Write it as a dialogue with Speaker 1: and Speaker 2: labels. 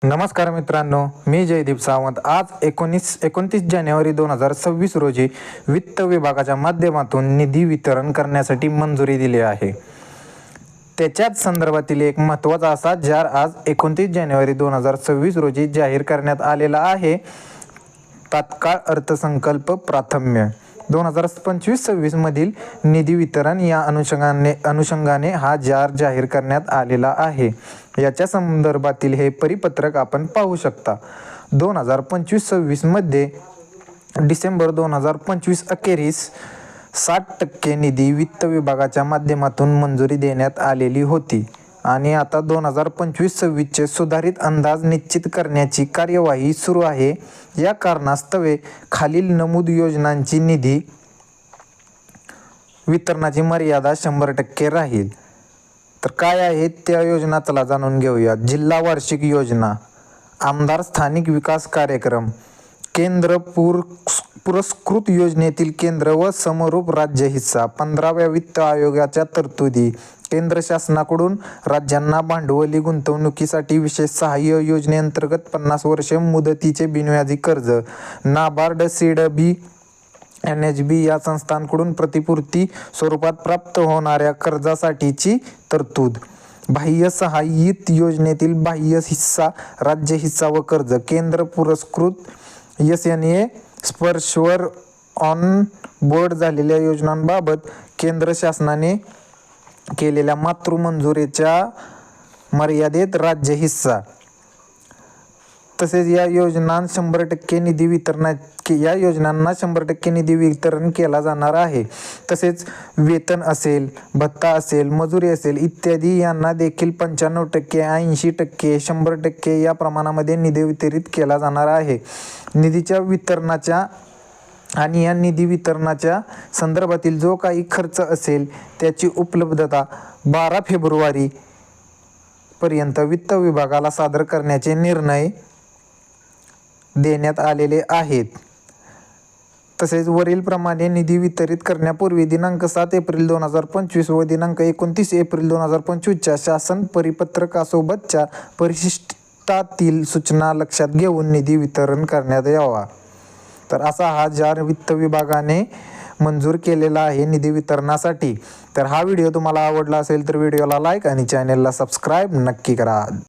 Speaker 1: नमस्कार मित्रांनो, मी जयदीप सावंत. आज 29 जानेवारी 2026 रोजी वित्त विभागाच्या माध्यमातून निधी वितरण करण्यासाठी मंजुरी दिली आहे. त्याच्याच संदर्भातील एक महत्त्वाचा असा जार आज 29 जानेवारी 2026 रोजी जाहीर करण्यात आलेला आहे. तात्काळ अर्थसंकल्प प्राथम्य 2025-26 मधील निधी वितरण या अनुषंगाने हा जार जाहीर करण्यात आलेला आहे. याच्या संदर्भातील हे परिपत्रक आपण पाहू शकता. 2025-26 मध्ये डिसेंबर 2025 अखेरीस 60% निधी वित्त विभागाच्या माध्यमातून मंजुरी देण्यात आलेली होती आणि आता 2025-26चे सुधारित अंदाज निश्चित करण्याची कार्यवाही सुरू आहे. या कारणास्तव खालील नमूद योजनांची निधी वितरणाची मर्यादा 100% राहील. तर काय आहेत त्या योजना, चला जाणून घेऊया. जिल्हा वार्षिक योजना, आमदार स्थानिक विकास कार्यक्रम, केंद्र पुरस्कृत योजनेतील केंद्र व समरूप राज्य हिस्सा, 15व्या वित्त आयोगाच्या तरतुदी, केंद्र शासनाकडून राज्यांना भांडवली गुंतवणुकीसाठी विशेष सहाय्य योजनेअंतर्गत 50 वर्षे मुदतीचे बिनव्याजी कर्ज, नाबार्ड, सीडबी, NHB या संस्थांकडून प्रतिपूर्ती स्वरूपात प्राप्त होणाऱ्या कर्जासाठीची तरतूद, बाह्य सहाय्यित योजनेतील बाह्य हिस्सा, राज्य हिस्सा व कर्ज, केंद्र पुरस्कृत SNA स्पर्शवर ऑन बोर्ड झालेल्या योजनांबाबत केंद्र शासनाने केलेल्या मातृमंजुरीच्या मर्यादेत राज्य हिस्सा. तसेच या योजनांना 100% निधी वितरण केला जाणार आहे. तसेच वेतन असेल, भत्ता असेल, मजुरी असेल इत्यादी यांना देखील 95%, 80%, 100% या प्रमाणामध्ये निधी वितरित केला जाणार आहे. निधीच्या वितरणाच्या आणि या निधी वितरणाच्या संदर्भातील जो काही खर्च असेल त्याची उपलब्धता 12 फेब्रुवारी पर्यंत वित्त विभागाला सादर करण्याचे निर्णय देण्यात आलेले आहेत. तसेच वरील प्रमाणे निधी वितरित करण्यापूर्वी दिनांक 7 एप्रिल 2025 व दिनांक 29 एप्रिल 2025च्या शासन परिपत्रकासोबतच्या परिशिष्टातील सूचना लक्षात घेऊन निधी वितरण करण्यात यावा. तर असा हा जार वित्त विभागाने मंजूर केलेला आहे निधी वितरणासाठी. तर हा व्हिडिओ तुम्हाला आवडला असेल तर व्हिडिओला लाईक आणि चॅनेलला सबस्क्राईब नक्की करा.